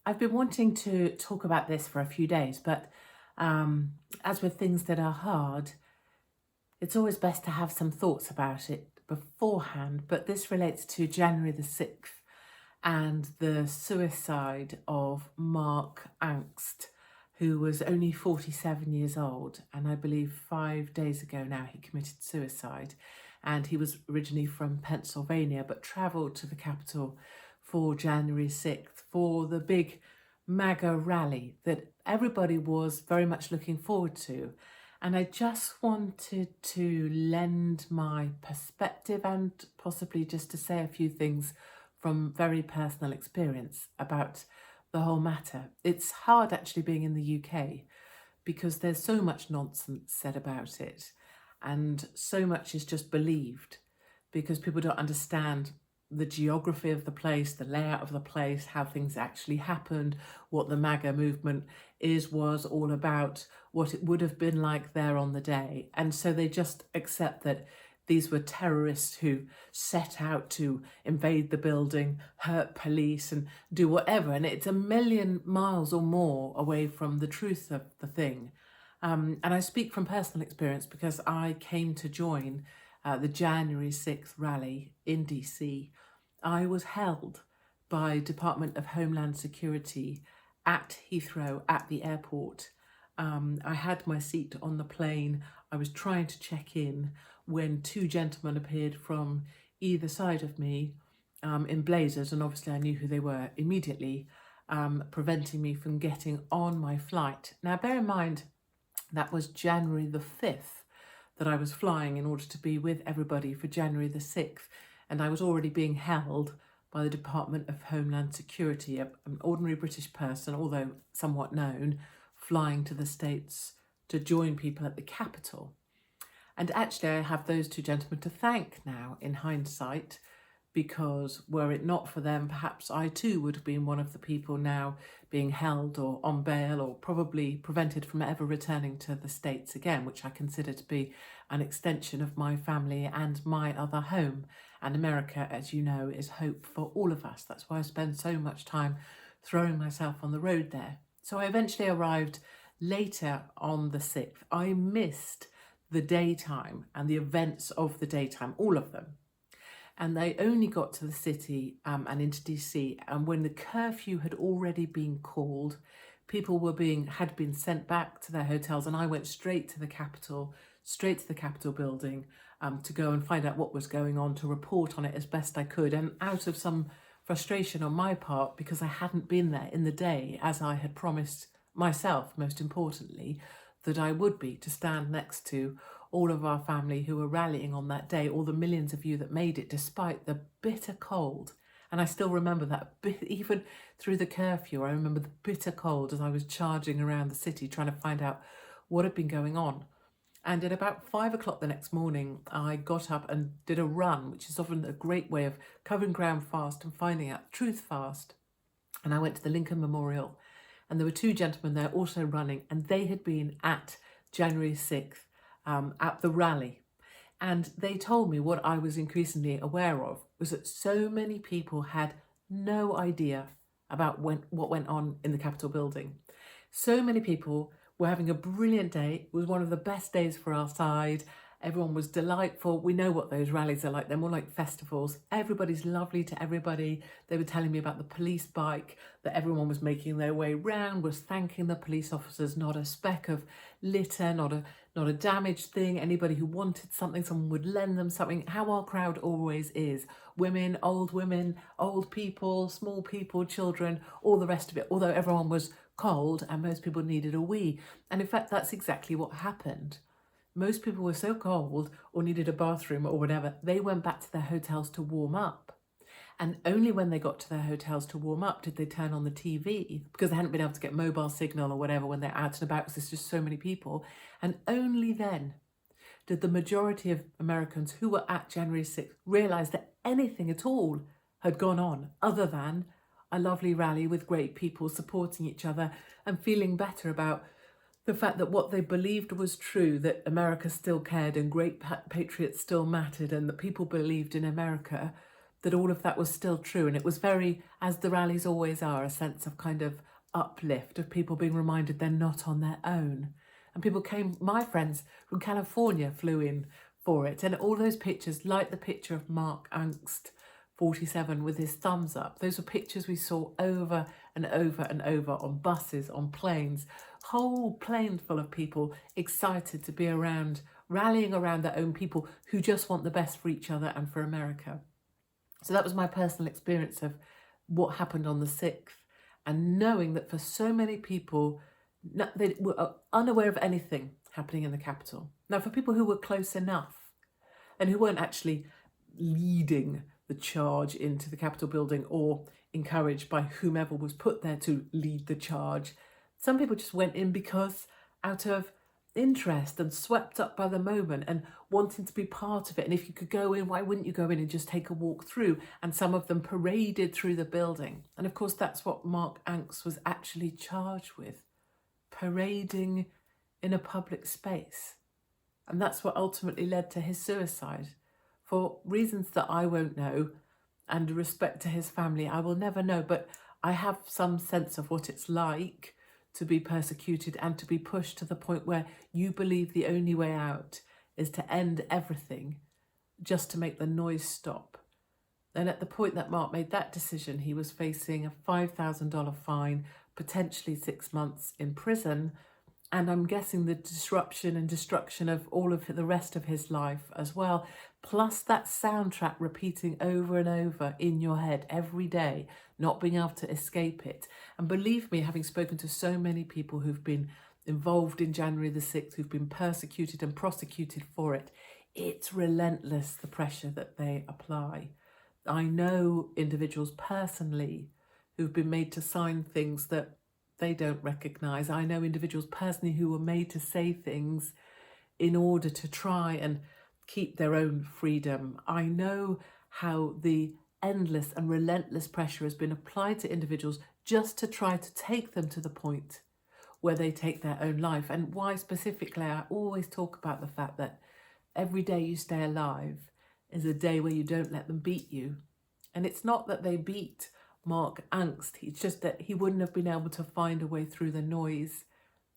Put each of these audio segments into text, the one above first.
I've been wanting to talk about this for a few days, but as with things that are hard, it's always best to have some thoughts about it beforehand. But this relates to January the 6th and the suicide of Mark Aungst, who was only 47 years old. And I believe 5 days ago now he committed suicide. And he was originally from Pennsylvania, but travelled to the capital for January 6th for the big MAGA rally that everybody was very much looking forward to. And I just wanted to lend my perspective and possibly just to say a few things from very personal experience about the whole matter. It's hard actually being in the UK because there's so much nonsense said about it and so much is just believed because people don't understand the geography of the place, the layout of the place, how things actually happened, what the MAGA movement was all about, what it would have been like there on the day. And so they just accept that these were terrorists who set out to invade the building, hurt police and do whatever. And it's a million miles or more away from the truth of the thing. And I speak from personal experience because I came to join the January 6th rally in DC. I was held by Department of Homeland Security at Heathrow at the airport. I had my seat on the plane. I was trying to check in when two gentlemen appeared from either side of me in blazers, and obviously I knew who they were immediately, preventing me from getting on my flight. Now bear in mind, that was January the 5th that I was flying in order to be with everybody for January the 6th. And I was already being held by the Department of Homeland Security, an ordinary British person, although somewhat known, flying to the States to join people at the Capitol. And actually I have those two gentlemen to thank now in hindsight, because were it not for them, perhaps I too would have been one of the people now being held or on bail or probably prevented from ever returning to the States again, which I consider to be an extension of my family and my other home. And America, as you know, is hope for all of us. That's why I spend so much time throwing myself on the road there. So I eventually arrived later on the 6th. I missed the daytime and the events of the daytime, all of them. And they only got to the city and into DC. And when the curfew had already been called, people had been sent back to their hotels, and I went straight to the Capitol building to go and find out what was going on, to report on it as best I could. And out of some frustration on my part, because I hadn't been there in the day, as I had promised myself, most importantly, that I would be, to stand next to all of our family who were rallying on that day, all the millions of you that made it despite the bitter cold. And I still remember that, even through the curfew, I remember the bitter cold as I was charging around the city trying to find out what had been going on. And at about 5 o'clock the next morning, I got up and did a run, which is often a great way of covering ground fast and finding out truth fast. And I went to the Lincoln Memorial, and there were two gentlemen there also running, and they had been at January 6th at the rally. And they told me what I was increasingly aware of was that so many people had no idea about what went on in the Capitol building. So many people were having a brilliant day. It was one of the best days for our side. Everyone was delightful. We know what those rallies are like. They're more like festivals. Everybody's lovely to everybody. They were telling me about the police bike that everyone was making their way round, was thanking the police officers, not a speck of litter, not a damaged thing. Anybody who wanted something, someone would lend them something. How our crowd always is. Women, old people, small people, children, all the rest of it. Although everyone was cold and most people needed a wee. And in fact, that's exactly what happened. Most people were so cold or needed a bathroom or whatever, they went back to their hotels to warm up. And only when they got to their hotels to warm up did they turn on the TV, because they hadn't been able to get mobile signal or whatever when they're out and about, because there's just so many people. And only then did the majority of Americans who were at January 6th realise that anything at all had gone on other than a lovely rally with great people supporting each other and feeling better about the fact that what they believed was true, that America still cared and great patriots still mattered, and that people believed in America, that all of that was still true. And it was very, as the rallies always are, a sense of kind of uplift, of people being reminded they're not on their own. And people came, my friends from California flew in for it. And all those pictures, like the picture of Mark Aungst, 47, with his thumbs up, those were pictures we saw over and over and over on buses, on planes, whole planes full of people excited to be around, rallying around their own people who just want the best for each other and for America. So that was my personal experience of what happened on the 6th, and knowing that for so many people, they were unaware of anything happening in the Capitol. Now, for people who were close enough and who weren't actually leading the charge into the Capitol building or encouraged by whomever was put there to lead the charge, some people just went in because out of interest and swept up by the moment and wanting to be part of it. And if you could go in, why wouldn't you go in and just take a walk through? And some of them paraded through the building. And of course, that's what Mark Aungst was actually charged with, parading in a public space. And that's what ultimately led to his suicide. For reasons that I won't know, and respect to his family, I will never know, but I have some sense of what it's like to be persecuted and to be pushed to the point where you believe the only way out is to end everything just to make the noise stop. And at the point that Mark made that decision, he was facing a $5,000 fine, potentially 6 months in prison, and I'm guessing the disruption and destruction of all of the rest of his life as well, plus that soundtrack repeating over and over in your head every day, not being able to escape it. And believe me, having spoken to so many people who've been involved in January the 6th, who've been persecuted and prosecuted for it, it's relentless, the pressure that they apply. I know individuals personally who've been made to sign things that they don't recognise. I know individuals personally who were made to say things in order to try and keep their own freedom. I know how the endless and relentless pressure has been applied to individuals just to try to take them to the point where they take their own life. And why specifically, I always talk about the fact that every day you stay alive is a day where you don't let them beat you. And it's not that they beat Mark Aungst, it's just that he wouldn't have been able to find a way through the noise,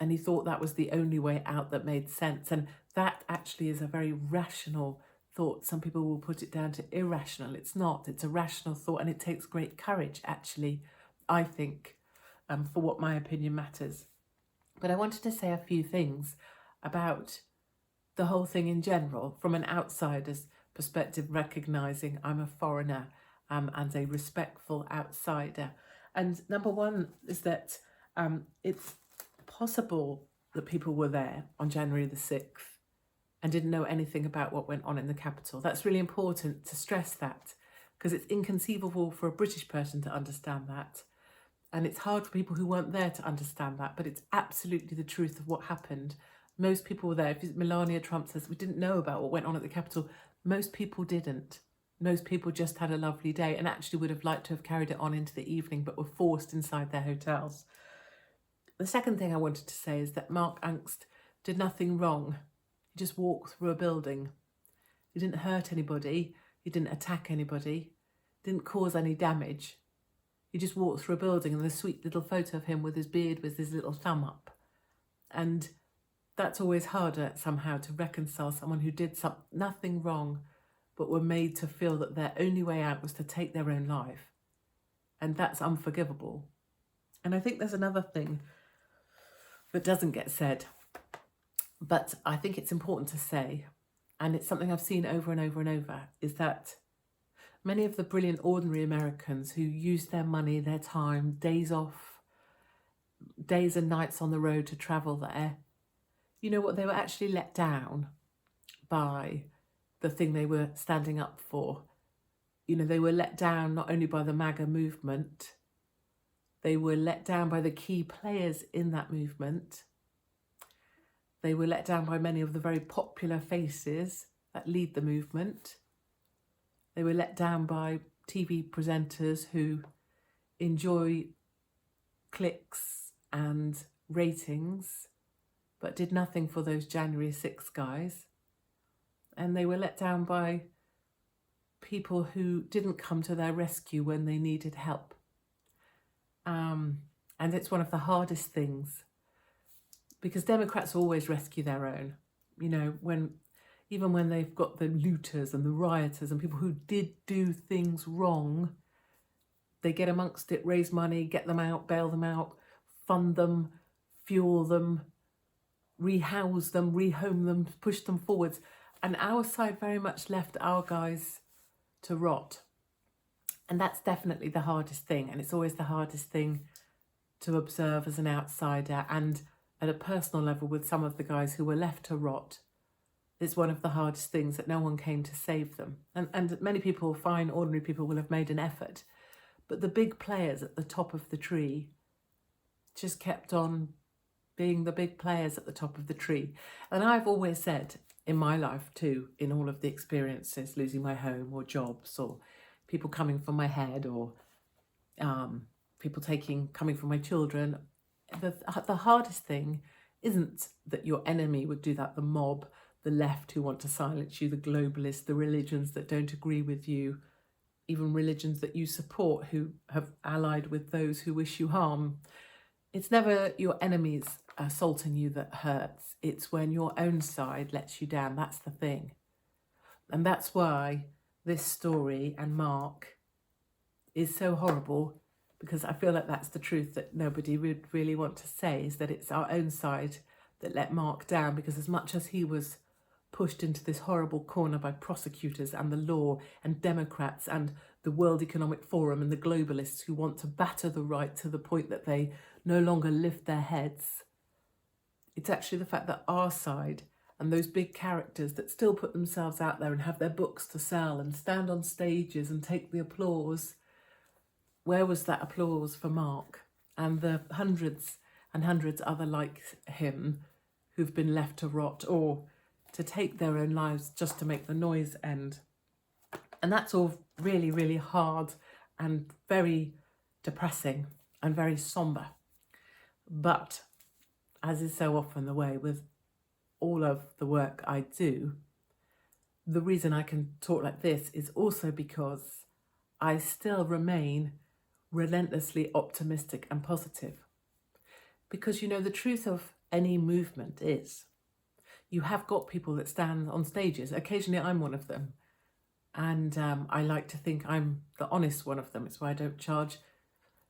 and he thought that was the only way out that made sense. And that actually is a very rational thought. Some people will put it down to irrational. It's not, it's a rational thought, and it takes great courage, actually, I think, for what my opinion matters. But I wanted to say a few things about the whole thing in general, from an outsider's perspective, recognising I'm a foreigner and a respectful outsider. And number one is that it's possible that people were there on January the 6th and didn't know anything about what went on in the Capitol. That's really important to stress that, because it's inconceivable for a British person to understand that. And it's hard for people who weren't there to understand that, but it's absolutely the truth of what happened. Most people were there. If Melania Trump says we didn't know about what went on at the Capitol, most people didn't. Most people just had a lovely day and actually would have liked to have carried it on into the evening, but were forced inside their hotels. The second thing I wanted to say is that Mark Aungst did nothing wrong. He just walked through a building. He didn't hurt anybody. He didn't attack anybody. Didn't cause any damage. He just walked through a building, and there's a sweet little photo of him with his beard with his little thumb up. And that's always harder somehow to reconcile someone who did nothing wrong but were made to feel that their only way out was to take their own life. And that's unforgivable. And I think there's another thing that doesn't get said, but I think it's important to say, and it's something I've seen over and over and over, is that many of the brilliant ordinary Americans who use their money, their time, days off, days and nights on the road to travel there, you know what, they were actually let down by the thing they were standing up for. You know, they were let down not only by the MAGA movement, they were let down by the key players in that movement. They were let down by many of the very popular faces that lead the movement. They were let down by TV presenters who enjoy clicks and ratings, but did nothing for those January 6 guys. And they were let down by people who didn't come to their rescue when they needed help. And it's one of the hardest things, because Democrats always rescue their own. You know, even when they've got the looters and the rioters and people who did do things wrong, they get amongst it, raise money, get them out, bail them out, fund them, fuel them, rehouse them, rehome them, push them forwards. And our side very much left our guys to rot. And that's definitely the hardest thing. And it's always the hardest thing to observe as an outsider. And at a personal level, with some of the guys who were left to rot, it's one of the hardest things that no one came to save them. And many people, fine, ordinary people, will have made an effort. But the big players at the top of the tree just kept on being the big players at the top of the tree. And I've always said in my life too, in all of the experiences, losing my home or jobs or people coming for my head or people coming for my children, the hardest thing isn't that your enemy would do that, the mob, the left who want to silence you, the globalists, the religions that don't agree with you, even religions that you support who have allied with those who wish you harm. It's never your enemies assaulting you that hurts. It's when your own side lets you down. That's the thing. And that's why this story and Mark is so horrible, because I feel like that's the truth that nobody would really want to say, is that it's our own side that let Mark down, because as much as he was pushed into this horrible corner by prosecutors and the law and Democrats and the World Economic Forum and the globalists who want to batter the right to the point that they no longer lift their heads, it's actually the fact that our side and those big characters that still put themselves out there and have their books to sell and stand on stages and take the applause, where was that applause for Mark and the hundreds and hundreds other like him who've been left to rot or to take their own lives just to make the noise end? And that's all really, really hard and very depressing and very somber. But as is so often the way with all of the work I do, the reason I can talk like this is also because I still remain relentlessly optimistic and positive. Because, you know, the truth of any movement is you have got people that stand on stages. Occasionally I'm one of them. And I like to think I'm the honest one of them. It's why I don't charge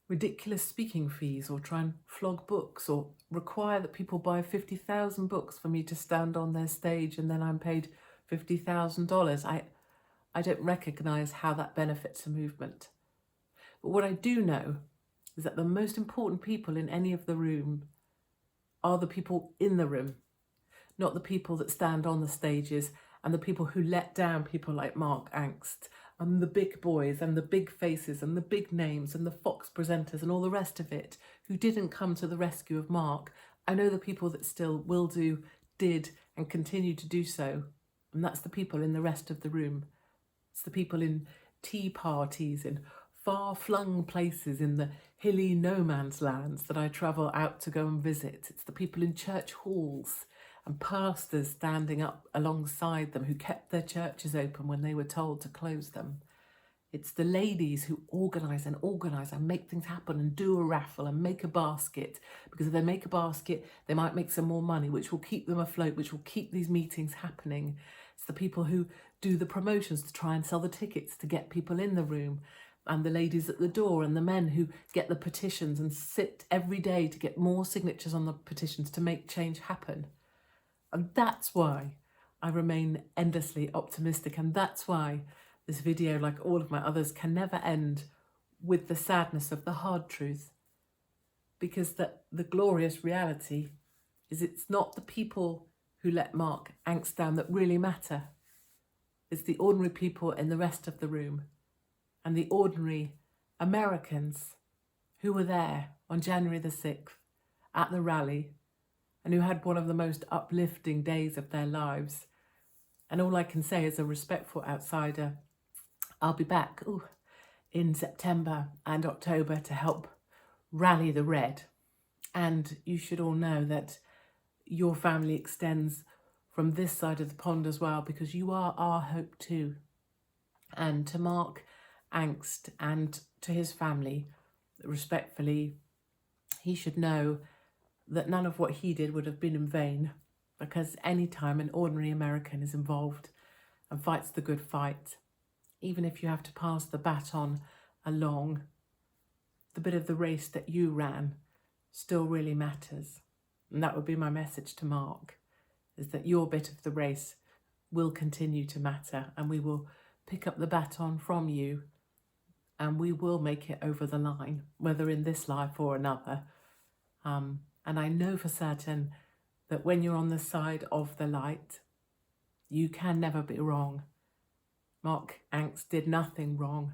ridiculous speaking fees or try and flog books or require that people buy 50,000 books for me to stand on their stage and then I'm paid $50,000. I don't recognise how that benefits a movement. But what I do know is that the most important people in any of the room are the people in the room, not the people that stand on the stages and the people who let down people like Mark Aungst and the big boys and the big faces and the big names and the Fox presenters and all the rest of it who didn't come to the rescue of Mark. I know the people that still will do, did and continue to do so. And that's the people in the rest of the room. It's the people in tea parties, in far-flung places in the hilly no man's lands that I travel out to go and visit. It's the people in church halls and pastors standing up alongside them who kept their churches open when they were told to close them. It's the ladies who organise and make things happen and do a raffle and make a basket, because if they make a basket, they might make some more money, which will keep them afloat, which will keep these meetings happening. It's the people who do the promotions to try and sell the tickets to get people in the room, and the ladies at the door and the men who get the petitions and sit every day to get more signatures on the petitions to make change happen. And that's why I remain endlessly optimistic, and that's why this video, like all of my others, can never end with the sadness of the hard truth, because the glorious reality is it's not the people who let Mark Aungst down that really matter. It's the ordinary people in the rest of the room and the ordinary Americans who were there on January the 6th at the rally and who had one of the most uplifting days of their lives. And all I can say as a respectful outsider, I'll be back in September and October to help rally the red. And you should all know that your family extends from this side of the pond as well, because you are our hope too. And to Mark Aungst and to his family, respectfully, he should know that none of what he did would have been in vain, because any time an ordinary American is involved and fights the good fight, even if you have to pass the baton along, the bit of the race that you ran still really matters. And that would be my message to Mark, is that your bit of the race will continue to matter, and we will pick up the baton from you, and we will make it over the line, whether in this life or another. And I know for certain that when you're on the side of the light, you can never be wrong. Mark Aungst did nothing wrong.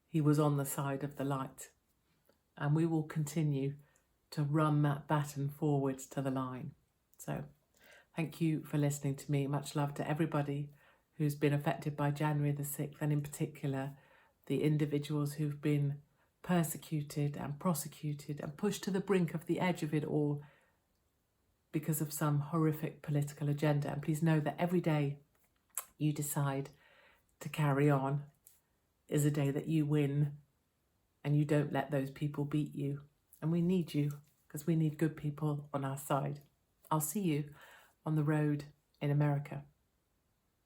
He was on the side of the light. And we will continue to run that baton forwards to the line. So thank you for listening to me. Much love to everybody who's been affected by January the 6th, and in particular, the individuals who've been persecuted and prosecuted and pushed to the brink of the edge of it all because of some horrific political agenda. And please know that every day you decide to carry on is a day that you win, and you don't let those people beat you. And we need you, because we need good people on our side. I'll see you on the road in America.